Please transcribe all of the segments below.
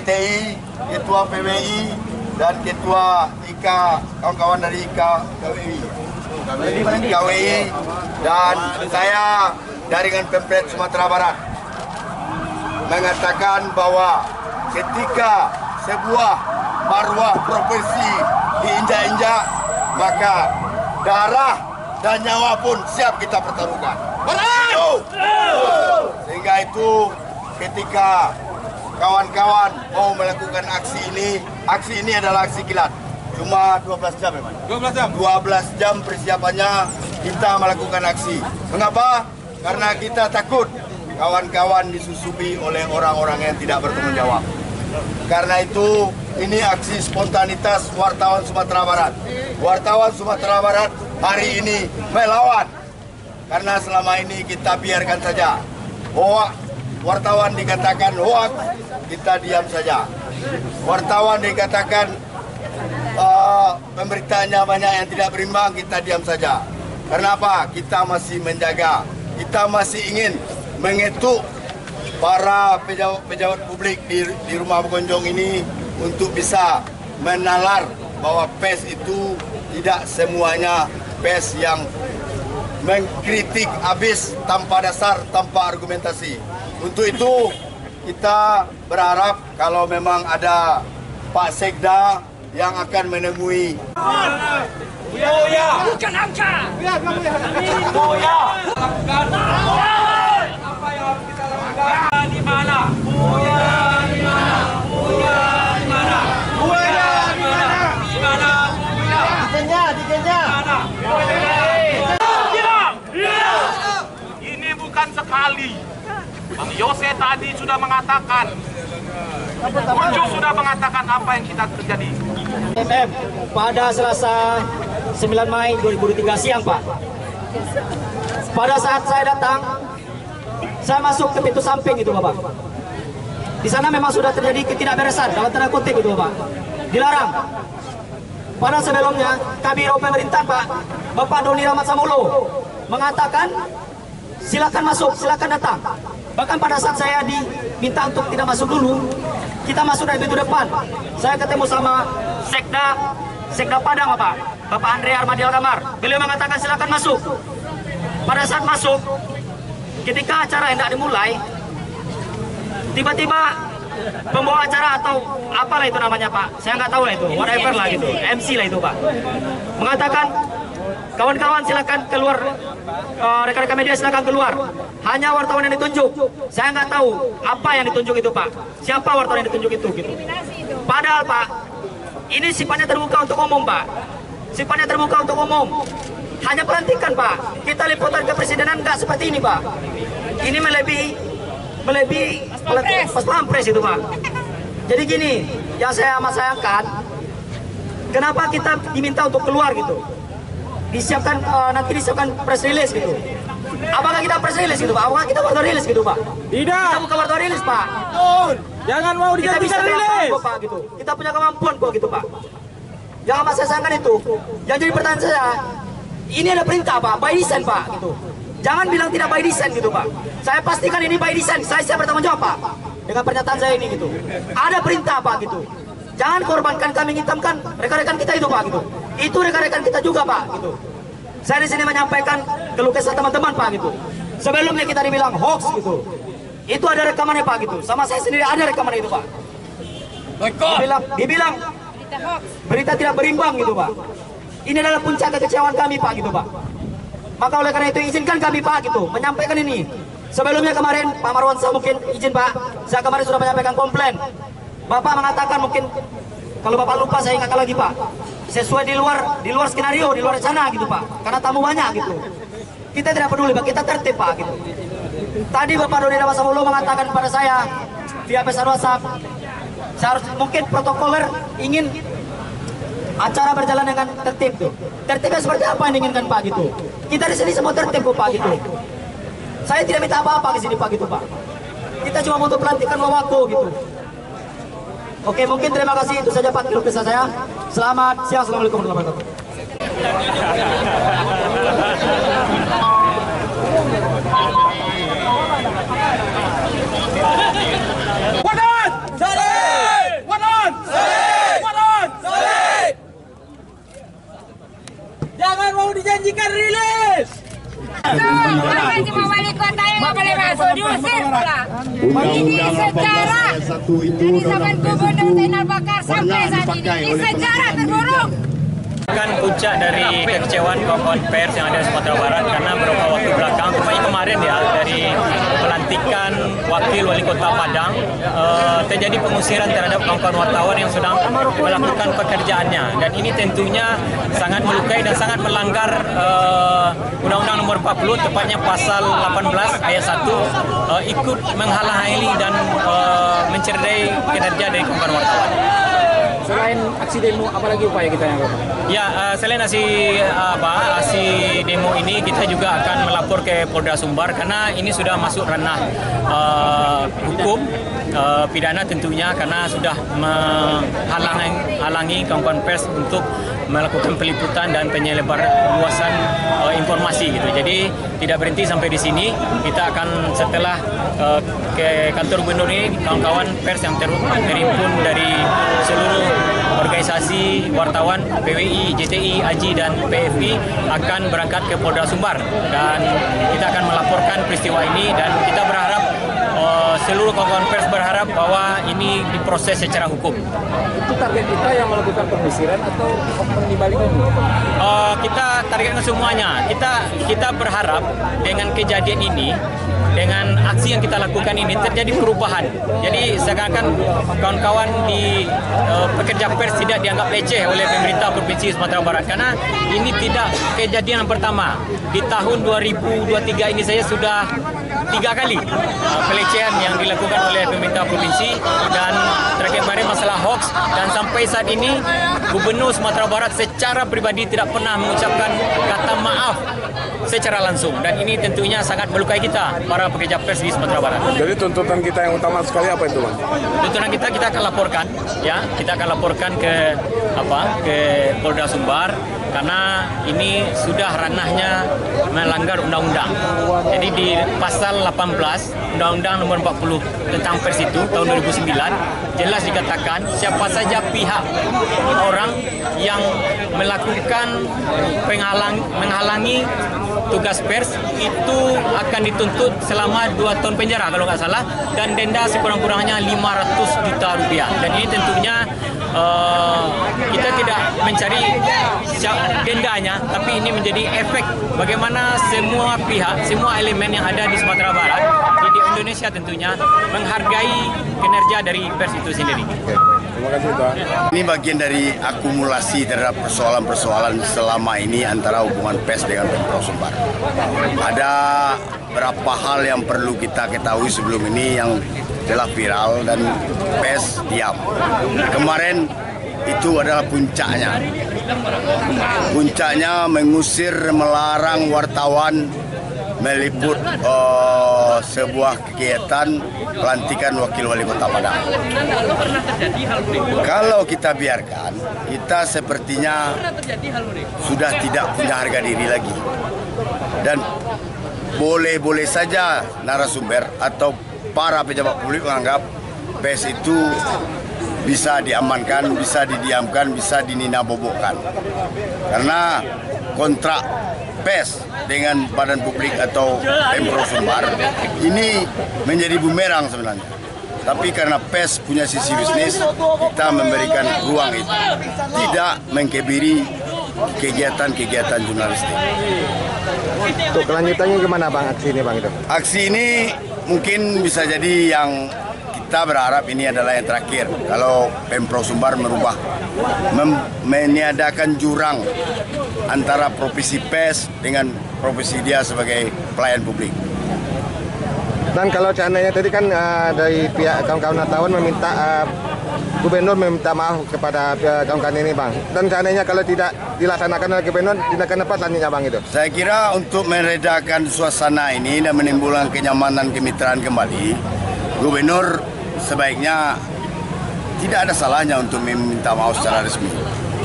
PTI, Ketua PBI, dan Ketua IKA, kawan-kawan dari KWI, dan saya jaringan Pempret Sumatera Barat mengatakan bahwa ketika sebuah marwah profesi diinjak-injak, maka darah dan nyawa pun siap kita pertaruhkan. Sehingga itu ketika kawan-kawan mau melakukan aksi ini adalah aksi kilat. Cuma 12 jam memang. 12 jam. 12 jam persiapannya kita melakukan aksi. Mengapa? Karena kita takut kawan-kawan disusupi oleh orang-orang yang tidak bertanggung jawab. Karena itu ini aksi spontanitas wartawan Sumatera Barat. Wartawan Sumatera Barat hari ini melawan. Karena selama ini kita biarkan saja. Hoak, wartawan dikatakan hoak, kita diam saja. Wartawan dikatakan pemberitaannya banyak yang tidak berimbang, kita diam saja. Karena apa? Kita masih menjaga, kita masih ingin mengetuk para pejabat publik di rumah Begonjong ini untuk bisa menalar bahwa pers itu tidak semuanya pers yang mengkritik habis tanpa dasar, tanpa argumentasi. Untuk itu kita berharap kalau memang ada Pak Sekda yang akan menemui bukan angka. Apa yang harus kita lakukan? Di mana? Di mana? Di Kenya. Ini bukan sekali. Bang Yose tadi sudah mengatakan, Ucu sudah mengatakan apa yang kita terjadi. Pada Selasa 9 Mei 2023 siang, Pak. Pada saat saya datang, saya masuk ke pintu samping itu, Bapak. Di sana memang sudah terjadi ketidakberesan dalam tanda kutip itu, Bapak. Dilarang. Pada sebelumnya, Kabiro pemerintah, Pak, Bapak Doni Rahmat Samulo mengatakan silakan masuk, silakan datang. Bahkan pada saat saya diminta untuk tidak masuk dulu, kita masuk dari pintu depan. Saya ketemu sama Sekda Padang, Bapak Andre Armadi Algamar. Beliau mengatakan silakan masuk. Pada saat masuk, ketika acara hendak dimulai, tiba-tiba pembawa acara atau apalah itu namanya, Pak, saya nggak tahu lah itu, whatever lah gitu, MC lah itu, Pak, mengatakan kawan-kawan silakan keluar, rekan-rekan media silakan keluar, hanya wartawan yang ditunjuk. Saya nggak tahu apa yang ditunjuk itu, Pak, siapa wartawan yang ditunjuk itu gitu. Padahal, Pak, ini sifatnya terbuka untuk umum, Pak, sifatnya terbuka untuk umum, hanya pelantikan, Pak. Kita liputan kepresidenan nggak seperti ini, Pak. Ini melebihi pas pampres itu, Pak. Jadi gini, yang saya amat sayangkan, kenapa kita diminta untuk keluar gitu? Disiapkan nanti disiapkan press release gitu. Apakah kita press release gitu, Pak? Apakah kita warta rilis gitu, Pak? Tidak. Kita bukan warta rilis, Pak. Jangan mau dijadikan rilis. Pak, gitu. Kita punya kemampuan kok gitu, Pak. Jangan mas saya sayangkan itu. Yang jadi pertanyaan saya, ini ada perintah, Pak, by design, Pak, gitu. Jangan bilang tidak by design gitu, Pak. Saya pastikan ini by design. Saya bertanggung jawab, Pak, dengan pernyataan saya ini gitu. Ada perintah, Pak, gitu. Jangan korbankan kami, hitamkan rekan-rekan kita itu, Pak, gitu. Itu rekan-rekan kita juga, Pak, gitu. Saya di sini menyampaikan keluh kesah teman-teman, Pak, gitu. Sebelumnya kita dibilang hoax gitu. Itu ada rekamannya, Pak, gitu. Sama saya sendiri ada rekaman itu, Pak. Dibilang berita tidak berimbang gitu, Pak. Ini adalah puncak kekecewaan kami, Pak, gitu, Pak. Maka oleh karena itu izinkan kami, Pak, gitu, menyampaikan ini. Sebelumnya kemarin Pak Marwan Shah mungkin izin, Pak. Saya kemarin sudah menyampaikan komplain. Bapak mengatakan mungkin kalau Bapak lupa saya ingatkan lagi, Pak. Sesuai di luar skenario, di luar rencana gitu, Pak. Karena tamu banyak gitu. Kita tidak peduli, Pak. Kita tertib, Pak, gitu. Tadi Bapak Doni Rahmat Samulo mengatakan kepada saya via pesan WhatsApp, saya harus mungkin protokoler ingin acara berjalan dengan tertib tuh. Tertibnya seperti apa yang diinginkan, Pak, gitu. Kita di sini semua tertib kok, Pak, gitu. Saya tidak minta apa-apa di sini, Pak, gitu, Pak. Kita cuma untuk pelantikan wawako gitu. Oke, mungkin terima kasih, itu saja, Pak, keluh kesah saya. Selamat siang, assalamualaikum warahmatullahi wabarakatuh. dijanjikan rilis. Bukan cuma wali kota yang nggak boleh masuk, diusir pula. Ini sejarah. Dari zaman Gubernur Zainal Bakar sampai saat ini sejarah terburuk. Kan puncak dari kekecewaan kawan-kawan pers yang ada di Sumatera Barat karena beberapa waktu belakang, rupanya kemarin ya, dari pelantikan wakil wali kota Padang terjadi pengusiran terhadap kawan-kawan wartawan yang sedang melakukan pekerjaannya, dan ini tentunya sangat melukai dan sangat melanggar Undang-Undang Nomor 40, tepatnya pasal 18 ayat 1, ikut menghalang-halangi dan mencederai kinerja dari kawan-kawan wartawan. Selain aksi demo, apalagi upaya kita yang lakukan? Ya, selain aksi demo ini, kita juga akan melapor ke Polda Sumbar karena ini sudah masuk ranah hukum pidana tentunya, karena sudah menghalangi kawan-kawan pers untuk melakukan peliputan dan penyelebar luasan informasi gitu. Jadi tidak berhenti sampai di sini, kita akan setelah ke kantor gubernur ini, kawan-kawan pers yang terhimpun dari seluruh organisasi wartawan PWI, JTI, AJI, dan PFI akan berangkat ke Polda Sumbar, dan kita akan melaporkan peristiwa ini, dan kita berharap seluruh kawan-kawan pers berharap bahwa ini diproses secara hukum. Itu target kita yang melakukan penggusiran atau penimbalikan? Kita targetkan semuanya. Kita berharap dengan kejadian ini, dengan aksi yang kita lakukan ini terjadi perubahan. Jadi seakan-akan kawan-kawan di pekerja pers tidak dianggap leceh oleh pemerintah Provinsi Sumatera Barat, karena ini tidak kejadian yang pertama. Di tahun 2023 ini saya sudah 3 kali pelecehan yang dilakukan oleh pemerintah provinsi, dan terakhir kemarin masalah hoax, dan sampai saat ini Gubernur Sumatera Barat secara pribadi tidak pernah mengucapkan kata maaf secara langsung, dan ini tentunya sangat melukai kita para pekerja pers di Sumatera Barat. Jadi tuntutan kita yang utama sekali apa itu, Bang? Tuntutan kita akan laporkan, ya, kita akan laporkan ke Polda Sumbar, karena ini sudah ranahnya melanggar undang-undang. Jadi di pasal 18 Undang-Undang Nomor 40 tentang pers itu tahun 2009 jelas dikatakan siapa saja pihak orang yang melakukan menghalangi tugas pers itu akan dituntut selama 2 tahun penjara kalau nggak salah, dan denda sekurang-kurangnya 500 juta rupiah. Dan ini tentunya kita tidak mencari dendanya, tapi ini menjadi efek bagaimana semua pihak, semua elemen yang ada di Sumatera Barat, di Indonesia tentunya, menghargai kinerja dari pers itu sendiri. Terima kasih, Pak. Ini bagian dari akumulasi terhadap persoalan-persoalan selama ini antara hubungan pers dengan Pemprov Sumbar. Ada beberapa hal yang perlu kita ketahui sebelum ini yang telah viral dan pers diam. Kemarin itu adalah puncaknya. Puncaknya mengusir, melarang wartawan meliput sebuah kegiatan pelantikan wakil wali kota Padang. Kalau kita biarkan, kita sepertinya sudah tidak punya harga diri lagi. Dan boleh-boleh saja narasumber atau para pejabat publik menganggap pers itu bisa diamankan, bisa didiamkan, bisa dininabobokkan. Karena kontrak pers dengan badan publik atau Pemprov Sumbar ini menjadi bumerang sebenarnya. Tapi karena pers punya sisi bisnis, kita memberikan ruang itu, tidak mengkebiri kegiatan-kegiatan jurnalistik. Untuk kelanjutannya gimana, Bang, aksi ini, Bang? Itu? Aksi ini mungkin bisa jadi yang kita berharap ini adalah yang terakhir. Kalau Pemprov Sumbar merubah, meniadakan jurang antara profesi pers dengan profesi dia sebagai pelayan publik. Dan kalau seandainya tadi kan dari pihak kawan-kawan wartawan meminta gubernur meminta maaf kepada kawan-kawan ini, Bang. Dan seandainya kalau tidak dilaksanakan oleh gubernur, tindakan apa selanjutnya, Bang, itu? Saya kira untuk meredakan suasana ini dan menimbulkan kenyamanan kemitraan kembali, gubernur sebaiknya tidak ada salahnya untuk meminta maaf secara resmi.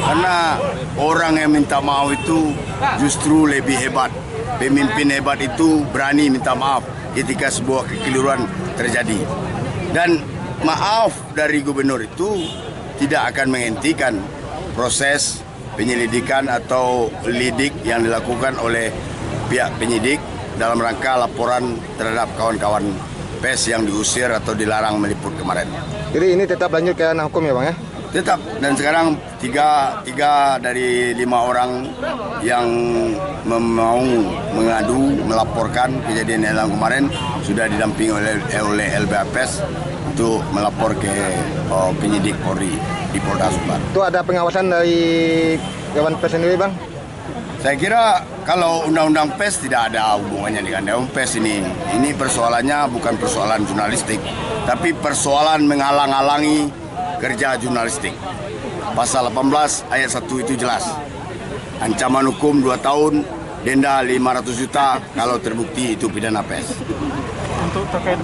Karena orang yang minta maaf itu justru lebih hebat. Pemimpin hebat itu berani minta maaf ketika sebuah kekeliruan terjadi. Dan maaf dari gubernur itu tidak akan menghentikan proses penyelidikan atau lidik yang dilakukan oleh pihak penyidik dalam rangka laporan terhadap kawan-kawan PES yang diusir atau dilarang meliput kemarin. Jadi ini tetap lanjut ke ranah hukum ya Bang ya? Tetap, dan sekarang tiga dari 5 orang yang mau mengadu, melaporkan kejadian yang kemarin sudah didampingi oleh LBH untuk melapor ke penyidik Polri di Polda Sumbar. Itu ada pengawasan dari Dewan Pers sendiri Bang? Saya kira kalau undang-undang pers tidak ada hubungannya dengan Dewan Pers ini. Ini persoalannya bukan persoalan jurnalistik, tapi persoalan menghalang-halangi kerja jurnalistik. Pasal 18 ayat 1 itu jelas. Ancaman hukum 2 tahun, denda 500 juta kalau terbukti itu pidana pers. Untuk terkait